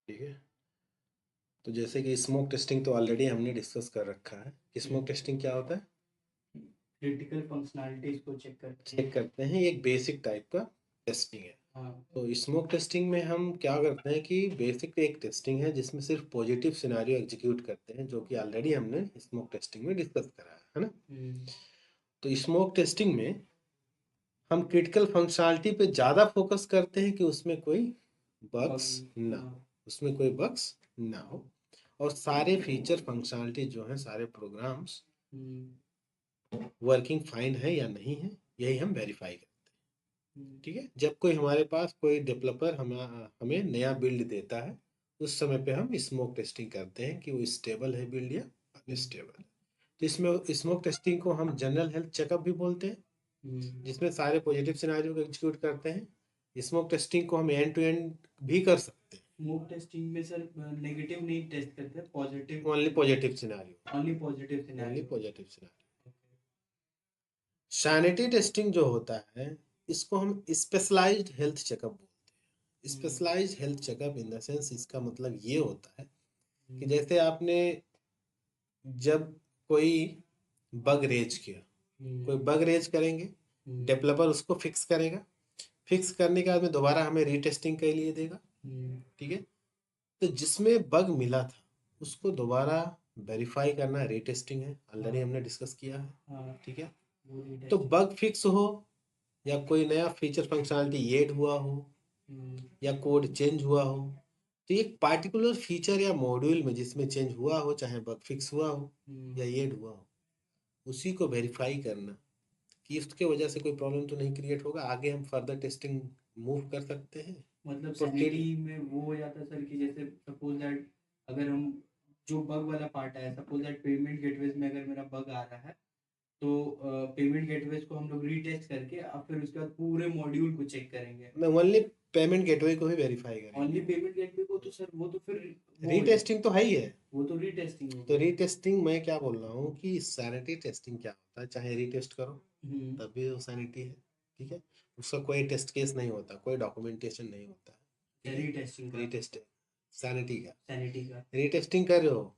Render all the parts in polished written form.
ठीक है। तो जैसे कि स्मोक टेस्टिंग तो ऑलरेडी हमने डिस्कस कर रखा है कि स्मोक टेस्टिंग क्या होता है। क्रिटिकल फंक्शनैलिटीज को चेक करते हैं। चेक करते हैं, एक बेसिक टाइप का टेस्टिंग है। हाँ। तो स्मोक टेस्टिंग में हम क्या करते हैं कि बेसिक एक टेस्टिंग है जिसमें सिर्फ पॉजिटिव सिनारियो एग्जीक्यूट करते हैं, जो कि ऑलरेडी हमने स्मोक टेस्टिंग में डिस्कस करा है ना। हम्म। तो स्मोक टेस्टिंग में हम क्रिटिकल फंक्शनलिटी पे ज़्यादा फोकस करते हैं कि उसमें कोई बग बग्स ना ना। हो, उसमें कोई बग्स ना हो, और सारे फीचर फंक्शनलिटी जो हैं, सारे प्रोग्राम्स हम्म। वर्किंग फाइन है या नहीं है, यही हम वेरीफाई करते हैं। हम्म। ठीक है। जब कोई हमारे पास कोई डेवलपर हमें नया बिल्ड देता है, उस समय पे हम स्मोक टेस्टिंग करते हैं कि वो स्टेबल है बिल्ड या अनस्टेबल है। तो इसमें स्मोक टेस्टिंग को हम जनरल हेल्थ चेकअप भी बोलते हैं, हम्म। जिसमें सारे पॉजिटिव सिनारियो को एग्जीक्यूट करते हैं। स्मोक टेस्टिंग को हम एंड टू एंड भी कर सकते हैं, स्मोक टेस्टिंग में सर नेगेटिव नहीं टेस्ट करते, positive. Only positive scenario, only positive only scenario. Positive scenario. Sanity testing जो होता है, इसको हम स्पेशलाइज्ड हेल्थ चेकअप बोलते हैं। Hmm. Specialised health checkup in the sense, इसका मतलब ये होता है कि हम्म। जैसे आपने जब कोई बग रेज किया, कोई हम्म। बग रेज करेंगे, हम्म। डेवलपर उसको फिक्स करेगा, फिक्स करने के बाद में दोबारा हमें रीटेस्टिंग के लिए देगा। हम्म। ठीक है। तो जिसमें बग मिला था उसको दोबारा वेरीफाई करना रीटेस्टिंग है, ऑलरेडी हाँ। हमने डिस्कस किया है। हाँ। ठीक है। वो तो रीटेस्टिंग। बग फिक्स हो या कोई नया फीचर फंक्शनलिटी ऐड हुआ हो हम्म। या कोड चेंज हुआ हो, तो एक पार्टिकुलर फीचर या मॉड्यूल में जिसमें चेंज हुआ हो, चाहे बग फिक्स हुआ हो या हम्म। ऐड हुआ हो, उसी को वेरीफाई करना कि उसके वजह से कोई प्रॉब्लम तो नहीं क्रिएट होगा, आगे हम फर्दर टेस्टिंग मूव कर सकते हैं। मतलब प्रोटीन। सैनिटी में वो हो जाता है सर कि जैसे सपोज दैट अगर हम जो बग वाला पार्ट है, सपोज दैट पेमेंट गेटवेज में अगर मेरा बग आ रहा है, तो पेमेंट गेटवेज को हम लोग रीटेस्ट करके अब फिर उसके बाद पूरे मॉड्यूल को चेक करेंगे। मैं ओनली पेमेंट गेटवे को ही वेरीफाई करेंगे। ओनली पेमेंट गेटवे को तो सर वो तो फिर वो हो जाए, रीटेस्टिंग तो है ही है। वो तो रीटेस्टिंग हो तो गया। रीटेस्टिंग मैं क्या बोल रहा हूँ कि सैनिटी टेस्टिंग क्या होता है, चाहे रीटेस्ट करो हम्म। तब भी वो सैनिटी है। ठीक है। उसका कोई टेस्ट केस नहीं होता, कोई डॉक्यूमेंटेशन नहीं होता। ठीक है। रीटेस्टिंग का। रीटेस्ट सैनिटी का। सैनिटी का। रीटेस्टिंग कर रहे हो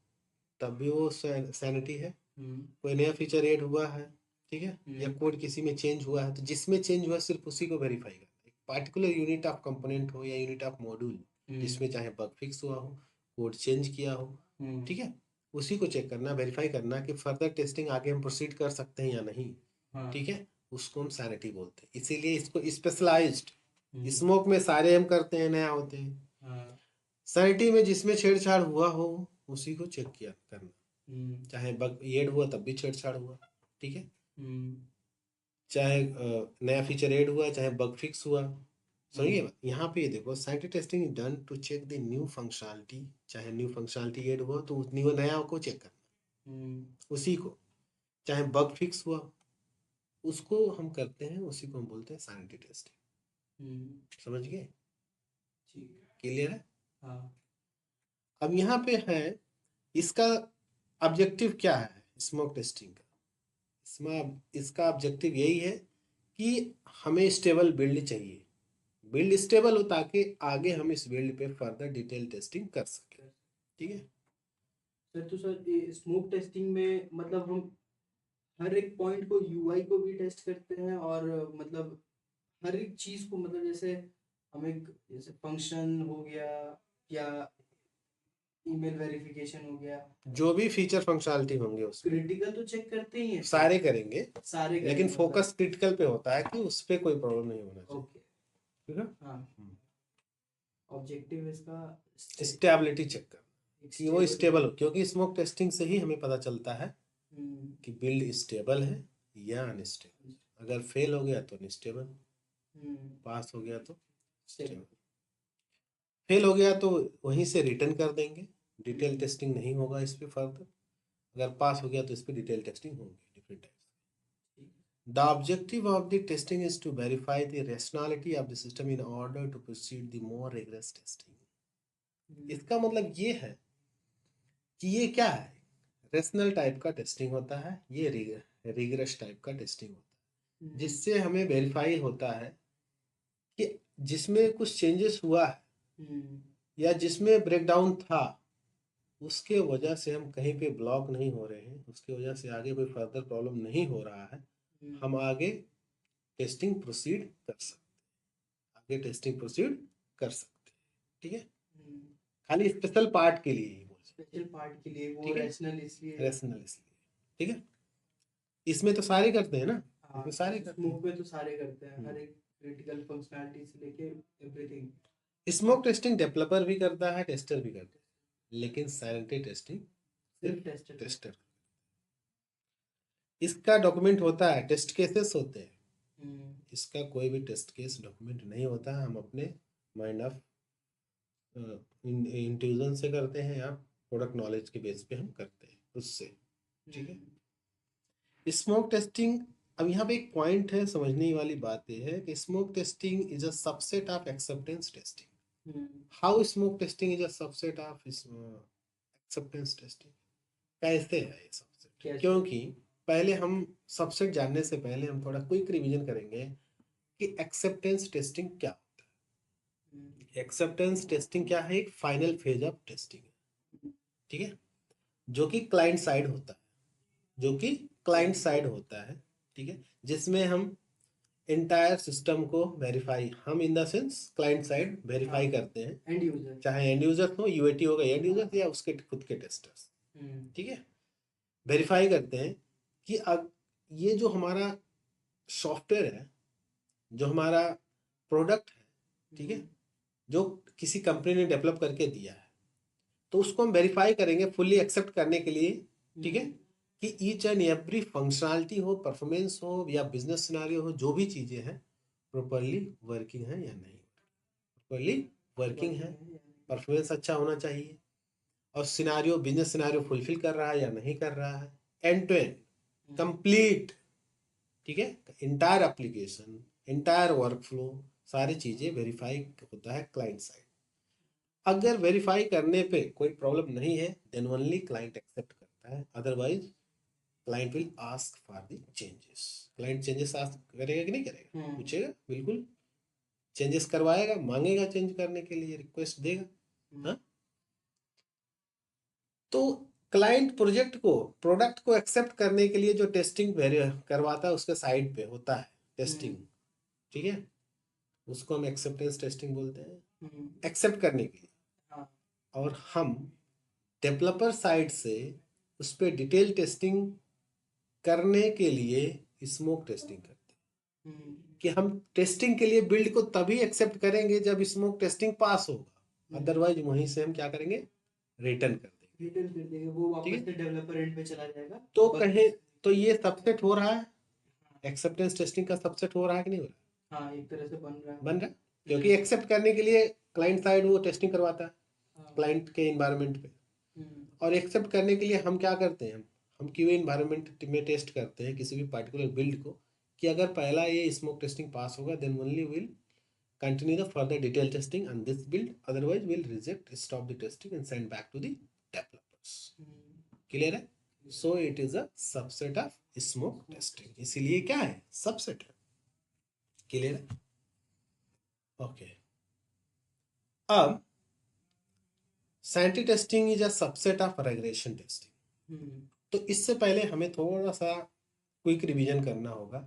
तब भी वो सैनिटी है। हम्म। कोई नया फीचर ऐड हुआ है, ठीक है, या हम्म। कोड किसी में चेंज हुआ है, तो जिसमें चेंज हुआ है सिर्फ उसी को वेरीफाई करना है। एक पार्टिकुलर यूनिट ऑफ कंपोनेंट हो या यूनिट ऑफ मॉड्यूल हम्म। जिसमें चाहे बग फिक्स हुआ हो, कोड चेंज किया हो, हम्म। ठीक है, उसी को चेक करना, वेरीफाई करना कि फर्दर टेस्टिंग आगे हम प्रोसीड कर सकते हैं या नहीं। हाँ। ठीक है। उसको हम सैनिटी बोलते हैं, इसीलिए इसको स्पेशलाइज्ड। हम्म। स्मोक में सारे हम करते हैं, नया होते हैं। हाँ। सैनिटी में जिसमें छेड़छाड़ हुआ हो उसी को चेक किया करना, हम्म। चाहे बग ऐड हुआ तब भी छेड़छाड़ हुआ। ठीक है। हम्म। चाहे नया फीचर ऐड हुआ, चाहे बग फिक्स हुआ। समझिए हम्म। बात, यहाँ पे ये देखो, scientific testing is done to check the new functionality, चाहे न्यू फंक्शनलिटी ऐड हुआ तो उस न्यू नया को चेक करना, हम्म। उसी को। चाहे बग फिक्स हुआ उसको हम करते हैं, उसी को हम बोलते हैं साइंटिफिक टेस्टिंग। हम्म। समझ गए? ठीक है। क्लियर है? हाँ। अब यहाँ पे है इसका ऑब्जेक्टिव क्या है स्मोक टेस्टिंग का। इसमें इसका ऑब्जेक्टिव यही है कि हमें स्टेबल बिल्ड चाहिए, बिल्ड स्टेबल हो ताकि आगे हम इस बिल्ड पे फर्दर डिटेल टेस्टिंग कर सकें। ठीक है। सर तो सर स्मोक टेस्टिंग में मतलब हम हर एक पॉइंट को, यूआई को भी टेस्ट करते हैं, और मतलब हर एक चीज को, मतलब जैसे हमें जैसे फंक्शन हो गया या ईमेल वेरिफिकेशन हो गया, जो भी फीचर फंक्शनलिटी होंगे उसमें क्रिटिकल तो चेक करते ही हैं सर। सारे करेंगे, सारे लेकिन करेंगे मतलब। फोकस क्रिटिकल पे होता है कि उस पे कोई प्रॉब्लम नहीं होना चाहिए। ओके। ठीक है। हाँ। ऑब्जेक्टिव इसका स्टेबिलिटी चेक करना एक कि वो स्टेबल स्टेबल बिल्ड। हो, क्योंकि स्मोक टेस्टिंग से ही हमें पता चलता है हम्म। कि बिल्ड स्टेबल है या अनस्टेबल। अगर फेल हो गया तो अनस्टेबल, हम्म। पास हो गया तो स्टेबल। स्टेबल। फेल हो गया तो वहीं से रिटर्न कर देंगे, डिटेल हम्म। टेस्टिंग नहीं होगा इस पे फर्दर। अगर पास हो गया तो इस पे डिटेल टेस्टिंग होगी different types. The objective of the testing is to verify the rationality of the system in order to proceed the more rigorous testing. हम्म। इसका मतलब ये है कि ये क्या है, रेशनल टाइप का टेस्टिंग होता है, ये रिगरस टाइप का टेस्टिंग होता है, हम्म। जिससे हमें वेरीफाई होता है कि जिसमें कुछ चेंजेस हुआ है हम्म। या जिसमें ब्रेकडाउन था, उसके वजह से हम कहीं पे ब्लॉक नहीं हो रहे हैं, उसकी वजह से आगे कोई फर्दर प्रॉब्लम नहीं हो रहा है, हम आगे टेस्टिंग प्रोसीड कर सकते आगे टेस्टिंग प्रोसीड कर सकते हैं। ठीक है, खाली स्पेशल पार्ट के लिए ही बोल सकते स्पेशल पार्ट के लिए वो ठीक है, रैशनल इसलिए रैशनल इसलिए। ठीक है, इसमें तो सारे करते हैं ना, हाँ इसमें सारे करते स्मोक में तो सारे करते हैं, हर हैं। एक क्रिटिकल फंक्शनैलिटी से लेके एवरीथिंग। स्मोक टेस्टिंग डेवलपर भी करता है, टेस्टर भी करता है, लेकिन सैनिटरी टेस्टिंग सिर्फ सिर्फ टेस्टर करते टेस्टर। इसका डॉक्यूमेंट होता है, टेस्ट केसेस होते हैं, हैं। इसका कोई भी टेस्ट केस डॉक्यूमेंट नहीं होता है। हम अपने माइंड ऑफ इंट्यूजन से करते हैं या प्रोडक्ट नॉलेज के बेस पे हम करते हैं उससे। ठीक है, स्मोक टेस्टिंग, अब यहाँ पे एक पॉइंट है, समझने वाली बात यह है कि smoke testing is a subset of acceptance testing. How smoke testing is a subset of acceptance testing? कैसे है ये सबसेट? कैसे? क्योंकि पहले हम सबसेट जानने से पहले हम थोड़ा क्विक रिवीजन करेंगे कि एक्सेप्टेंस टेस्टिंग क्या होता है। एक्सेप्टेंस टेस्टिंग क्या है? एक फाइनल फेज ऑफ टेस्टिंग। ठीक है, जो कि क्लाइंट साइड होता है, जो कि क्लाइंट साइड होता है। ठीक है, जिसमें हम इंटायर सिस्टम को वेरीफाई, हम इन the sense client side verify करते हैं, एंड यूजर। चाहे एंड यूजर हो, यूएटी होगा एंड यूजर या उसके खुद के टेस्टर्स। ठीक है, वेरीफाई करते हैं कि अब ये जो हमारा सॉफ्टवेयर है, जो हमारा प्रोडक्ट है, ठीक है, जो किसी कंपनी ने डेवलप करके दिया है, तो उसको हम वेरीफाई करेंगे फुल्ली एक्सेप्ट करने के लिए। ठीक है, कि ईच एंड एवरी फंक्शनैलिटी हो, परफॉर्मेंस हो या बिजनेस सिनेरियो हो, जो भी चीज़ें हैं प्रॉपरली वर्किंग है या नहीं, प्रॉपरली वर्किंग है, परफॉर्मेंस अच्छा होना चाहिए, और सिनेरियो, बिजनेस सिनेरियो फुलफिल कर रहा है या नहीं कर रहा है, एंड टू एंड कंप्लीट। ठीक है, इंटायर एप्लीकेशन, इंटायर वर्कफ्लो, सारी चीज़ें वेरीफाई होता है क्लाइंट साइड। अगर वेरीफाई करने पे कोई प्रॉब्लम नहीं है, देन ओनली क्लाइंट एक्सेप्ट करता है, otherwise client will ask for the changes. Client changes ask करेगा कि नहीं करेगा? पूछेगा, बिल्कुल चेंजेस करवाएगा, मांगेगा चेंज करने के लिए, रिक्वेस्ट देगा। हाँ, तो क्लाइंट प्रोडक्ट को एक्सेप्ट करने के लिए जो टेस्टिंग करवाता है उसके साइड पे होता है टेस्टिंग। ठीक है, उसको हम एक्सेप्टेंस टेस्टिंग बोलते हैं, एक्सेप्ट करने के लिए। और हम डेवलपर साइड से उस पर डिटेल टेस्टिंग करने के लिए स्मोक टेस्टिंग करते हैं, कि हम टेस्टिंग के लिए बिल्ड को तभी एक्सेप्ट करेंगे जब स्मोक टेस्टिंग पास होगा, अदरवाइज वहीं से हम क्या करेंगे, रिटर्न कर देंगे। वो वापस से डेवलपर एंड पे चला जाएगा। तो कहें तो ये सबसेट हो रहा है, एक्सेप्टेंस टेस्टिंग का सबसेट हो रहा है कि नहीं हो रहा है? हाँ, एक तरह से बन रहा है। बन रहा है, क्योंकि एक्सेप्ट करने के लिए क्लाइंट साइड वो टेस्टिंग करवाता है क्लाइंट के इन्वायरमेंट पे, और एक्सेप्ट करने के लिए हम क्या करते हैं, हम क्यूए इन्वायरमेंट में टेस्ट करते हैं किसी भी पार्टिकुलर बिल्ड को, कि अगर पहला ये स्मोक टेस्टिंग पास होगा then only will continue the further detail testing on this build, otherwise we'll reject, stop the testing and send back to the developers. Clear है? So it is a subset of smoke testing, इसीलिए क्या है, subset है। Clear है? Okay, अब sanitary testing is a subset of regression testing. तो इससे पहले हमें थोड़ा सा क्विक रिवीजन करना होगा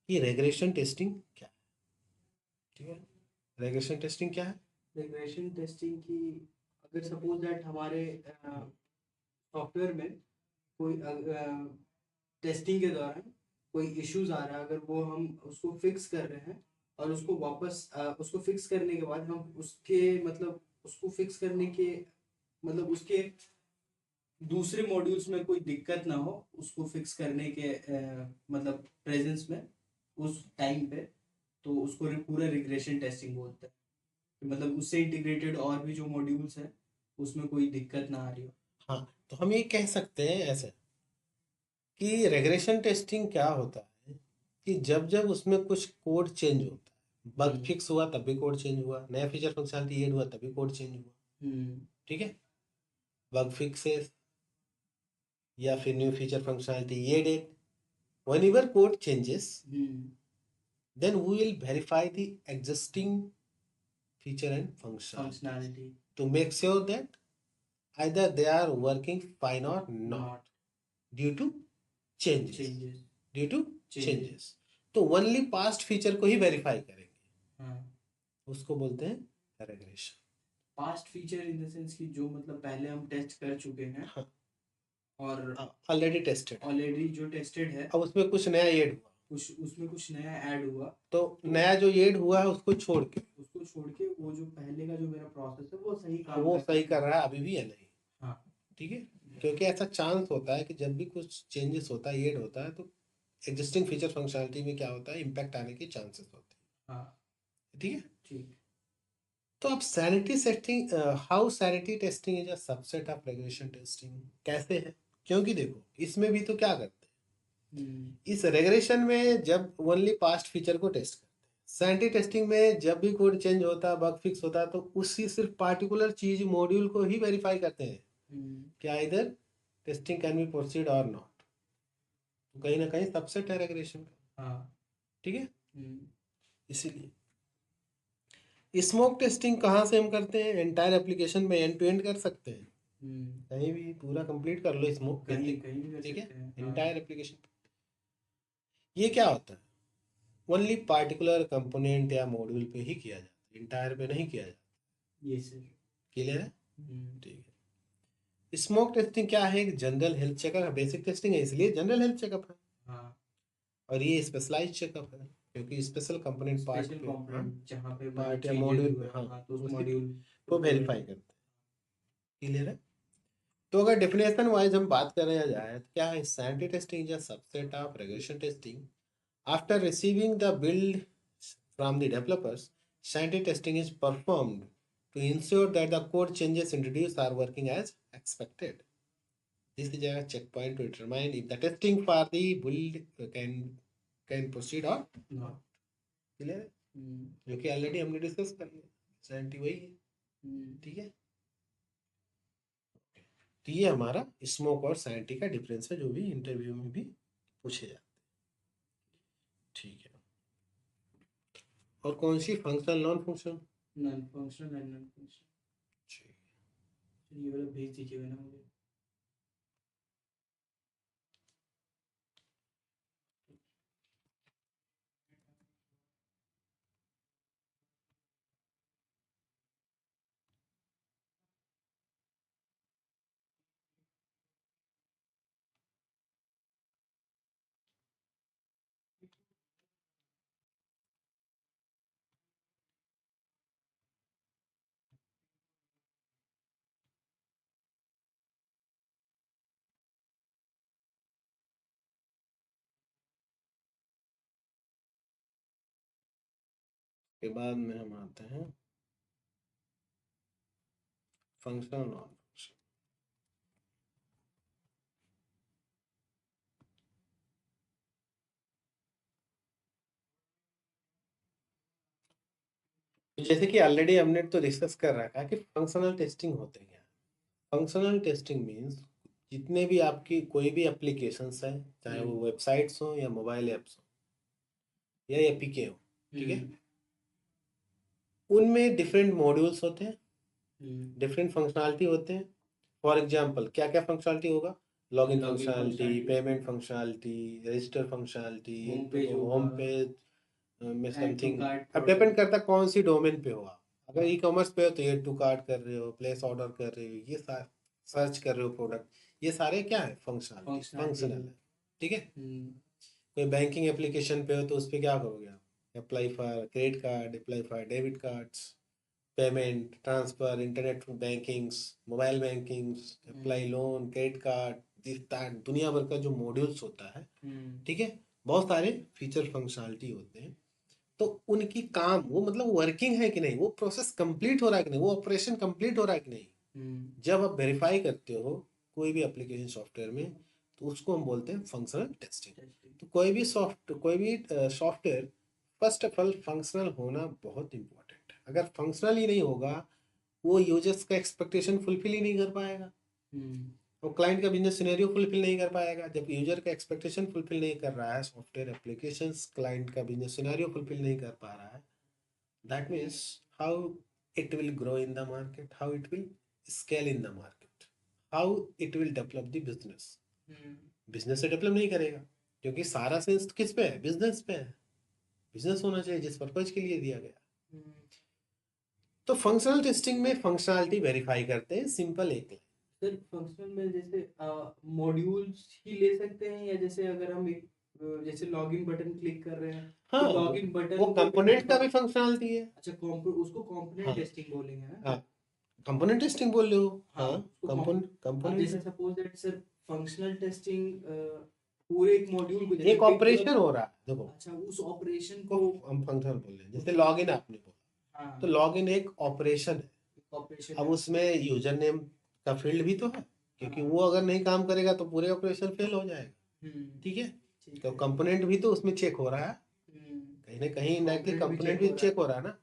कि रेग्रेशन टेस्टिंग क्या है। ठीक है, रेग्रेशन टेस्टिंग क्या है? रिग्रेशन टेस्टिंग की, अगर सपोज दैट हमारे सॉफ्टवेयर में कोई टेस्टिंग के दौरान कोई इश्यूज आ रहा है, अगर वो हम उसको फिक्स कर रहे हैं और उसको वापस उसको फिक्स करने के बाद हम उसके मतलब उसको फिक्स करने के मतलब उसके दूसरे मॉड्यूल्स में कोई दिक्कत ना हो, उसको फिक्स करने के मतलब प्रेजेंस में उस टाइम पे, तो उसको पूरा रिग्रेशन टेस्टिंग बोलते हैं। मतलब उससे इंटीग्रेटेड और भी जो मॉड्यूल्स हैं उसमें कोई दिक्कत ना आ रही हो। हाँ, तो हम ये कह सकते हैं ऐसे कि रेग्रेशन टेस्टिंग क्या होता है, कि जब जब उसमें कुछ कोड चेंज होता है, बग फिक्स हुआ तब भी कोड चेंज हुआ, नया फीचर फंक्शनलिटी ऐड हुआ तभी कोड चेंज हुआ। ठीक है, बग फिक्सेस या फिर new feature functionality added, whenever code changes then we will verify the existing feature and functionality functionality. to make sure that either they are working fine or not Not due to changes. changes. Due to Changes. Changes. तो only past feature को ही verify करेंगे, हाँ, उसको बोलते हैं regression. Past feature in the sense कि जो मतलब पहले हम टेस्ट कर चुके हैं हाँ, और ऑलरेडी टेस्टेड, ऑलरेडी जो टेस्टेड है, अब उसमें कुछ नया ऐड हुआ, उसमें कुछ नया ऐड हुआ, तो नया जो ऐड हुआ है उसको छोड़ के वो जो पहले का जो मेरा प्रोसेस है वो सही काम वो कर सही कर रहा है अभी भी या नहीं। हाँ, ठीक है, क्योंकि ऐसा चांस होता है कि जब भी कुछ चेंजेस होता है, ऐड होता है, तो एग्जिस्टिंग फीचर फंक्शनलिटी में क्या होता है, इम्पैक्ट आने के चांसेस होते हैं। हाँ, ठीक है, ठीक। तो अब sanity testing, how sanity testing is a subset of regulation testing, कैसे है? क्योंकि देखो इसमें भी तो क्या करते हैं, इस रेगुलेशन में जब ओनली पास्ट फीचर को टेस्ट करते हैं, सैनिटी टेस्टिंग में जब भी कोड चेंज होता है, बग फिक्स होता है, तो उसी सिर्फ पार्टिकुलर चीज मॉड्यूल को ही वेरीफाई करते हैं क्या इधर टेस्टिंग कैन बी प्रोसीड और नॉट। तो कहीं ना कहीं सबसेट है रेगुलेशन का। हाँ, ठीक है, इसीलिए स्मोक टेस्टिंग कहाँ से हम करते हैं, एंटायर एप्लीकेशन में एंड टू एंड कर सकते हैं, कहीं भी पूरा कंप्लीट कर लो स्मोक कहीं टेस्टिंग। कहीं भी कर ठीक है, सकते हैं। हाँ, एंटायर एप्लीकेशन। ये क्या होता है, ओनली पार्टिकुलर कंपोनेंट या मॉड्यूल पे ही किया जाता है, इंटायर पे नहीं किया जाता। ये सर। क्लियर है? ठीक है। स्मोक टेस्टिंग क्या है, एक general health checkup, basic testing है इसलिए जनरल हेल्थ चेकअप है। हाँ, और ये स्पेशलाइज चेकअप है क्योंकि स्पेशल कंपोनेंट पार्ट स्पेशल पे, हाँ, कंपोनेंट जहाँ पे मतलब पार्ट या चेंजेस मॉड्यूल हुए पे, हैं, हाँ, हाँ, तो उस उसकी मॉड्यूल को वेरीफाई करते हैं। क्लियर है? तो अगर डेफिनेशन वाइज हम बात करें जाए तो क्या है, sanity testing is a subset of regulation testing. After receiving the build from the developers, sanity testing is performed to ensure that the code changes introduced are working as expected. This is a checkpoint to determine if the testing for the build can proceed or not. Clear है? जो कि already हमने discuss कर लिया, sanity वही है। ठीक है, तो ये हमारा स्मोक और सैनिटी का डिफरेंस है जो भी इंटरव्यू में भी पूछे जाते हैं। ठीक है, और कौन सी, functional non functional? Non functional and non functional. ये वाला भेज दीजिएगा ना मुझे। के बाद में हम आते हैं फंक्शनल नॉन फंक्शनल। जैसे कि ऑलरेडी हमने तो डिस्कस कर रखा है कि फंक्शनल टेस्टिंग होते हैं। फंक्शनल टेस्टिंग मीन्स जितने भी आपकी कोई भी एप्लीकेशंस हैं, चाहे वो वेबसाइट्स हो या मोबाइल ऐप्स हो या एपीके हो, ठीक है, उनमें डिफरेंट मॉड्यूल्स होते हैं, डिफरेंट फंक्शनलिटी होते हैं। फॉर एग्जांपल क्या क्या फंक्शनलिटी होगा, login functionality, payment functionality, register functionality, home page में समथिंग। अब डिपेंड करता है कौन सी डोमेन पे हो आप। अगर ई कॉमर्स पे हो तो एड टू कार्ट कर रहे हो, प्लेस ऑर्डर कर रहे हो, ये सर्च कर रहे हो प्रोडक्ट, ये सारे क्या है, फंक्शनल है। ठीक है, कोई बैंकिंग एप्लीकेशन पे हो तो उस पर क्या करोगे आप, apply for credit card, apply for debit cards, payment, transfer, internet bankings, mobile bankings, apply loan, credit card, दुनिया भर का जो मॉड्यूल्स होता है। ठीक है, बहुत सारे फीचर फंक्शनलिटी होते हैं। तो उनकी काम वो मतलब वर्किंग है कि नहीं, वो प्रोसेस कंप्लीट हो रहा है कि नहीं, वो ऑपरेशन कंप्लीट हो रहा है कि नहीं, जब आप वेरीफाई करते हो कोई भी एप्लीकेशन सॉफ्टवेयर में, तो उसको हम बोलते हैं फंक्शनल टेस्टिंग। तो कोई भी software first of all functional होना बहुत इंपॉर्टेंट है। अगर फंक्शनल ही नहीं होगा, वो यूजर्स का एक्सपेक्टेशन फुलफिल ही नहीं कर पाएगा, वो क्लाइंट का बिजनेस सिनेरियो फुलफिल नहीं कर पाएगा। जब यूजर का एक्सपेक्टेशन फुलफिल नहीं कर रहा है सॉफ्टवेयर एप्लीकेशंस, क्लाइंट का बिजनेस सिनेरियो फुलफिल नहीं कर पा रहा है, that means how it will grow in the market, how it will scale in the market, how it will develop the business. Business से डेवलप नहीं करेगा, क्योंकि सारा सेंस किस पे है, बिजनेस पे है। बिजनेस होना चाहिए जिस पर्पज के लिए दिया गया। तो फंक्शनल टेस्टिंग में फंक्शनलिटी वेरीफाई करते हैं, सिंपल एक है। सर फंक्शनल में जैसे मॉड्यूल्स ही ले सकते हैं, या जैसे अगर हम एक जैसे लॉगिन बटन क्लिक कर रहे हैं हाँ, तो लॉगिन बटन वो को कंपोनेंट का भी फंक्शनलिटी है। अच्छा उसको कंपोनेंट हाँ, टेस्टिंग बोलेंगे ना। हाँ, कंपोनेंट टेस्टिंग बोल रहे हो। हाँ, हाँ, उसको कंपोनेंट अब कंपोनेंट जैसे suppose that sir functional testing पूरे एक मॉड्यूल को जैसे एक ऑपरेशन हो रहा है, देखो। अच्छा उस ऑपरेशन को को हम फंक्शनल बोल रहे हैं, जैसे लॉगिन आपने बोला, हाँ तो लॉगिन एक ऑपरेशन है। ऑपरेशन अब है। उसमें यूजर नेम का फील्ड भी तो है, क्योंकि वो अगर नहीं काम करेगा तो पूरे ऑपरेशन फेल हो जाएगा। ठीक है, तो कंपोनेंट भी तो उसमें चेक हो रहा है, कहीं ना कहीं इनडायरेक्टली कंपोनेंट भी चेक हो रहा है ना।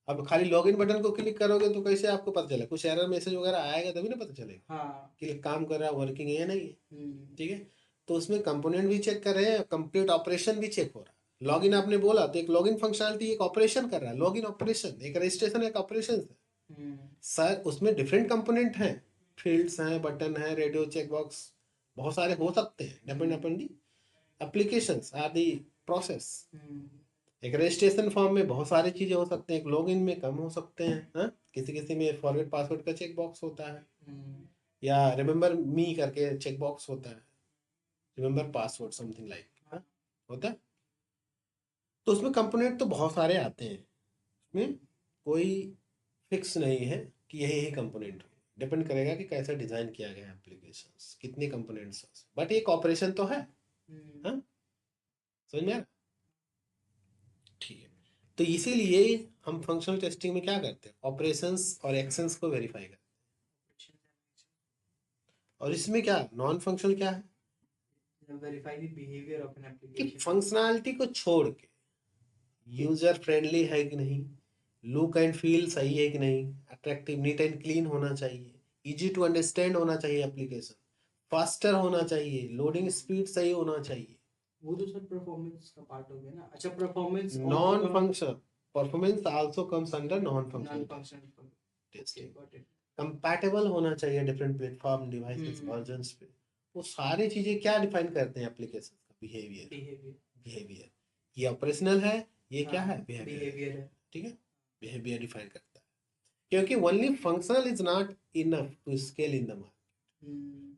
अब खाली लॉगिन बटन को क्लिक करोगे तो कैसे आपको पता चलेगा, कुछ एरर मैसेज वगैरह आएगा तभी ना पता चलेगा कि काम कर रहा है, वर्किंग है या नहीं है। ठीक है, तो उसमें कंपोनेंट भी चेक कर रहे हैं, कंप्लीट ऑपरेशन भी चेक हो रहा है। लॉगिन आपने बोला तो एक लॉगिन फंक्शनलिटी एक ऑपरेशन कर रहा है, लॉगिन ऑपरेशन एक रजिस्ट्रेशन एक ऑपरेशन है। सर उसमें डिफरेंट कंपोनेंट हैं, फील्ड्स हैं, बटन है, रेडियो चेक बॉक्स, बहुत सारे हो सकते हैं, depend upon the applications or the process. एक रजिस्ट्रेशन फॉर्म में बहुत सारी चीजें हो सकते हैं, एक लॉगिन में कम हो सकते हैं। हाँ, किसी किसी में फॉरगेट पासवर्ड का चेक बॉक्स होता है, या रिमेम्बर मी करके चेक बॉक्स होता है, रिमेम्बर पासवर्ड समथिंग लाइक होता है। तो उसमें कंपोनेंट तो बहुत सारे आते हैं, उसमें कोई फिक्स नहीं है कि यही यही कंपोनेंट, डिपेंड करेगा कि कैसा डिजाइन किया गया है एप्लीकेशंस, कितने कंपोनेंट्स, बट एक ऑपरेशन तो है। हाँ, समझ में आ रहा? ठीक है, तो इसीलिए हम फंक्शनल टेस्टिंग में क्या करते हैं, ऑपरेशंस और एक्शंस को वेरीफाई करते हैं। और इसमें क्या नॉन फंक्शनल क्या है, verify the behaviour of an कि एप्लीकेशन। फंक्शनैलिटी को छोड़ के यूजर फ्रेंडली है कि नहीं, लुक एंड फील सही है कि नहीं, अट्रैक्टिव नीट एंड क्लीन होना चाहिए, इजी टू अंडरस्टैंड होना चाहिए एप्लीकेशन, फास्टर होना चाहिए, लोडिंग स्पीड सही होना चाहिए। वो तो सर परफॉर्मेंस का पार्ट हो गया ना। अच्छा performance non functional performance also comes under non functional testing. Compatible होना चाहिए डिफरेंट प्लेटफॉर्म डिवाइसेस वर्जन्स पे। वो सारी चीजें क्या डिफाइन करते हैं एप्लीकेशन का, बिहेवियर। बिहेवियर ये ऑपरेशनल है, ये क्या है, बिहेवियर है। ठीक है, बिहेवियर डिफाइन करता है, क्योंकि only functional is not enough to scale in the market.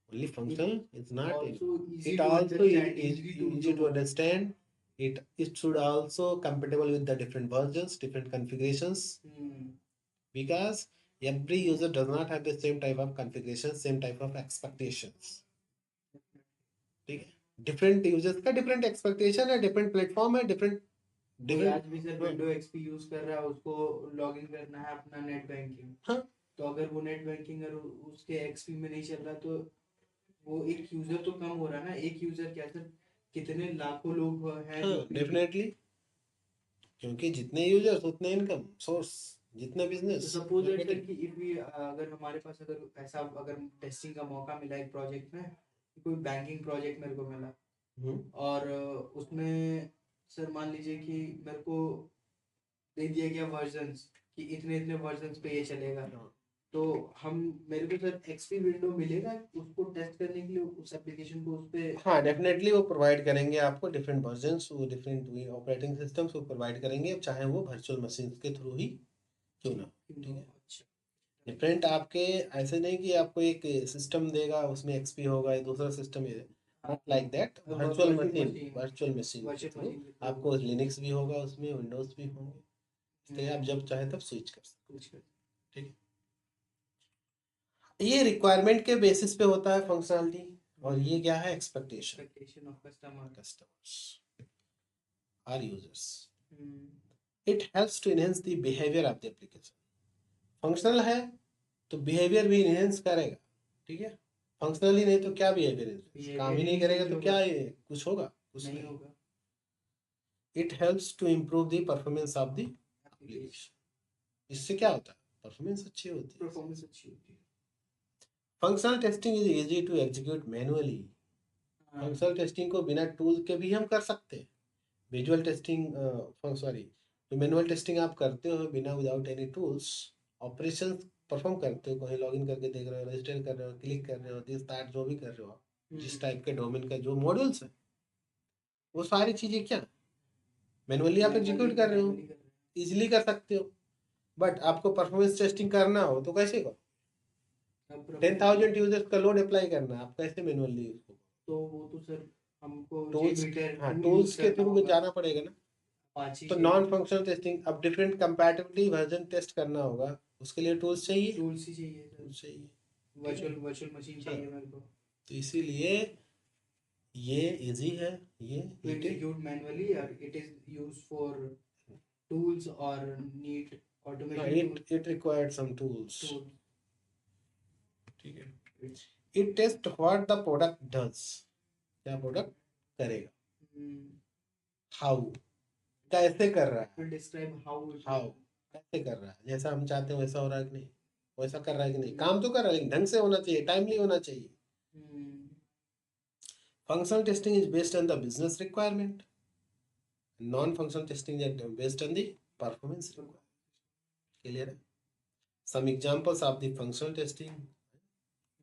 Only functional is not enough. It also is easy to understand. It should also compatible with the different versions, different configurations, because every user does not have the same type of configuration, same type of expectations. ठीक है, different users का different expectation है, different platform है, different आज भी sir window XP use कर रहा है, उसको लॉगिन करना है अपना नेट बैंकिंग। हाँ, तो अगर वो नेट बैंकिंग अगर उसके एक्सपी में नहीं चल रहा तो वो एक यूजर तो कम हो रहा है ना। एक यूजर क्या सर, कितने लाखों लोग हैं जो डेफिनेटली, क्योंकि जितने यूजर्स उतने इनकम सोर्स, जितना बिजनेस। सपोज दैट कि इफ वी अगर हमारे पास अगर ऐसा अगर टेस्टिंग का मौका मिला एक प्रोजेक्ट में, कोई बैंकिंग प्रोजेक्ट मेरे को मिला, और उसमें सर मान लीजिए कि मेरे को दे दिया गया वर्जन्स कि इतने इतने वर्जन्स पे ये चलेगा, तो हम मेरे को सर एक्सपी विंडो मिलेगा उसको टेस्ट करने के लिए उस एप्लीकेशन को उस पे। हाँ, डेफिनेटली वो प्रोवाइड करेंगे आपको डिफरेंट वर्जन्स, वो डिफरेंट ऑपरेटिंग सिस्टम्स वो प्रोवाइड करेंगे, चाहे वो वर्चुअल मशीन के थ्रू ही क्यों ना। ठीक है, डिफरेंट आपके ऐसे नहीं कि आपको एक सिस्टम देगा उसमें एक्सपी होगा, दूसरा सिस्टम है, not like that. Virtual machine के थ्रू आपको लिनक्स भी होगा उसमें, विंडोज भी होंगे, इसलिए आप जब चाहे तब स्विच कर सकते हैं। ठीक है, ये रिक्वायरमेंट के बेसिस पे होता है फंक्शनलिटी, और ये क्या है, expectation of customers or users. It helps to enhance the behavior of the application. Functional है तो बिहेवियर भी इनहेंस करेगा। ठीक है, फंक्शनल ही नहीं तो क्या बिहेवियर, काम ही नहीं करेगा तो क्या ये कुछ होगा, कुछ नहीं होगा। It helps to improve the performance of the application. इससे क्या होता है, परफॉर्मेंस अच्छी होती है। Functional testing is easy to execute manually. Functional testing को बिना टूल के भी हम कर सकते हैं। विजुअल टेस्टिंग सॉरी तो मैनुअल टेस्टिंग आप करते हो बिना without any tools, operation perform करते हो, कहीं लॉगिन करके देख रहे हो, रजिस्टर कर रहे हो, क्लिक कर रहे हो, दिस दैट जो भी कर रहे हो आप, जिस टाइप के डोमेन का जो मॉड्यूल्स है, वो सारी चीजें क्या मैनुअली आप एग्जीक्यूट कर रहे हो, मैनुअली कर रहे इजिली कर सकते हो। बट आपको परफॉर्मेंस टेस्टिंग करना हो तो कैसे करो? हैं अब 10,000 यूजर्स का लोड अप्लाई करना है, आप कैसे मैनुअली उसको? तो वो तो सर हमको टूल्स, JMeter हाँ टूल यूज टूल्स के करना थ्रू होगा, जाना पड़ेगा ना। अपाची तो चाहिए, नॉन फंक्शनल टेस्टिंग, अब डिफरेंट कंपैटिबिलिटी वर्जन टेस्ट करना होगा, उसके लिए टूल्स चाहिए, टूल्स ही चाहिए सर, टूल्स चाहिए। ठीक है, वर्चुअल मशीन हाँ, चाहिए मेरे को तो इसीलिए ये इजी है, ये to it is, execute manually, or it is used for tools or need automation it required some tools. tools. ठीक है, it test what the product does, क्या प्रोडक्ट करेगा, Mm, हाउ, कैसे कर रहा it है, will describe how it how, will. कैसे कर रहा है, जैसा हम चाहते हैं वैसा हो रहा है कि नहीं, वैसा कर रहा है कि नहीं, Mm, काम तो कर रहा है लेकिन ढंग से होना चाहिए, टाइमली होना चाहिए। mm, Functional testing is based on the business requirement. Non-functional testing is based on the performance requirement. Clear? Some examples of the functional testing.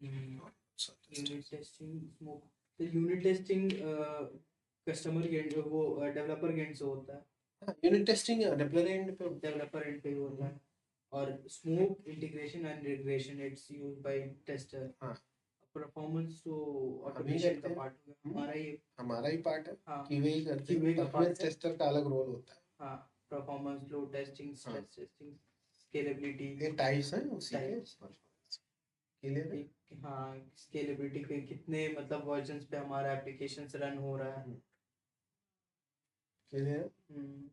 mm. Functional testing. Unit testing, smoke. The unit testing customer के and वो developer के and से होता है, unit testing developer and पे होता developer and पे ही होता है, और smoke integration and regression it's used by tester, है। हाँ, परफॉर्मेंस तो हम ही ऑटोमेशन करते का हैं, पार्ट हो गया हमारा ये। हमारा ही पार्ट है, हाँ, QA ही करते हैं, QA का परफॉर्मेंस पार्ट है। टेस्टर का अलग रोल होता है। हाँ, परफॉर्मेंस लोड टेस्टिंग, हाँ, स्ट्रेस टेस्टिंग, स्केलेबिलिटी ये टाइप्स हैं उसी के टाइप्स। परफॉर्मेंस। क्लियर है? हाँ, स्केलेबिलिटी के कितने मतलब वर्जन्स पे हमारा एप्लीकेशंस रन हो रहा है। क्लियर है? हम्म,